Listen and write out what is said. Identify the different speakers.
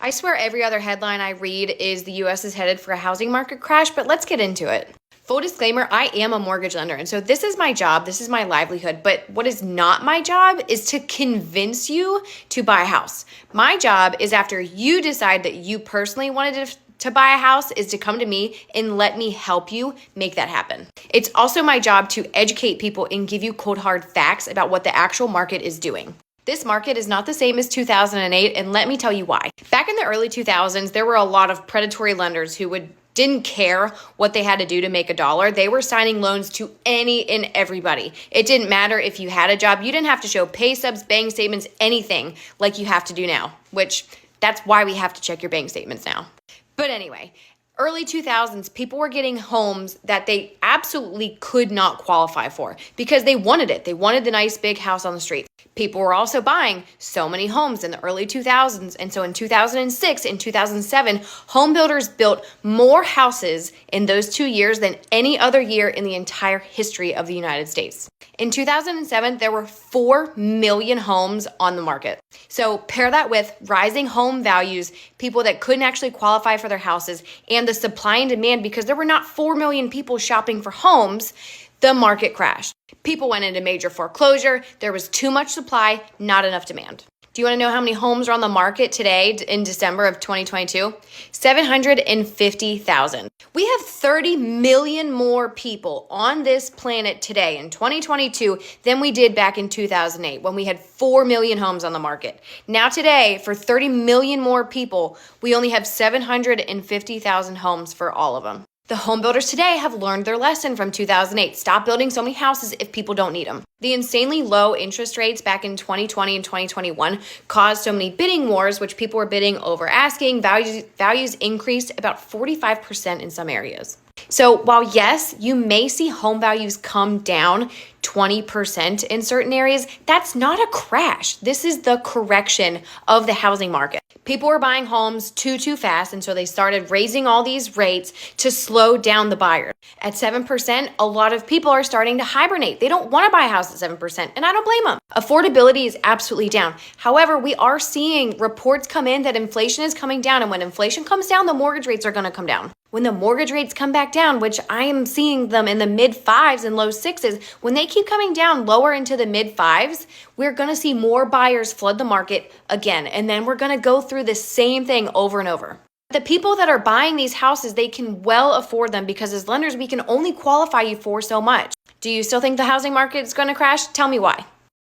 Speaker 1: I swear every other headline I read is the US is headed for a housing market crash, but let's get into it. Full disclaimer, I am a mortgage lender, and so this is my job, this is my livelihood, but what is not my job is to convince you to buy a house. My job is after you decide that you personally wanted to buy a house is to come to me and let me help you make that happen. It's also my job to educate people and give you cold hard facts about what the actual market is doing. This market is not the same as 2008, and let me tell you why. Back in the early 2000s, there were a lot of predatory lenders who didn't care what they had to do to make a dollar. They were signing loans to any and everybody. It didn't matter if you had a job. You didn't have to show pay stubs, bank statements, anything like you have to do now, which that's why we have to check your bank statements now. But anyway, early 2000s, people were getting homes that they absolutely could not qualify for because they wanted it. They wanted the nice big house on the street. People were also buying so many homes in the early 2000s. And so in 2006 and 2007, home builders built more houses in those 2 years than any other year in the entire history of the United States. In 2007, there were 4 million homes on the market. So pair that with rising home values, people that couldn't actually qualify for their houses, and the supply and demand because there were not 4 million people shopping for homes, the market crashed. People went into major foreclosure. There was too much supply, not enough demand. Do you want to know how many homes are on the market today in December of 2022? 750,000. We have 30 million more people on this planet today in 2022 than we did back in 2008 when we had 4 million homes on the market. Now today, for 30 million more people, we only have 750,000 homes for all of them. The home builders today have learned their lesson from 2008. Stop building so many houses if people don't need them. The insanely low interest rates back in 2020 and 2021 caused so many bidding wars, which people were bidding over asking. Values increased about 45% in some areas. So while yes, you may see home values come down 20% in certain areas, that's not a crash. This is the correction of the housing market. People were buying homes too fast, and so they started raising all these rates to slow down the buyers. At 7%, a lot of people are starting to hibernate. They don't want to buy a house at 7%, and I don't blame them. Affordability is absolutely down. However, we are seeing reports come in that inflation is coming down, and when inflation comes down, the mortgage rates are going to come down. When the mortgage rates come back down, which I am seeing them in the mid 5s and low 6s, when they keep coming down lower into the mid 5s, we're going to see more buyers flood the market again. And then we're going to go through the same thing over and over. The people that are buying these houses, they can well afford them because as lenders, we can only qualify you for so much. Do you still think the housing market is going to crash? Tell me why.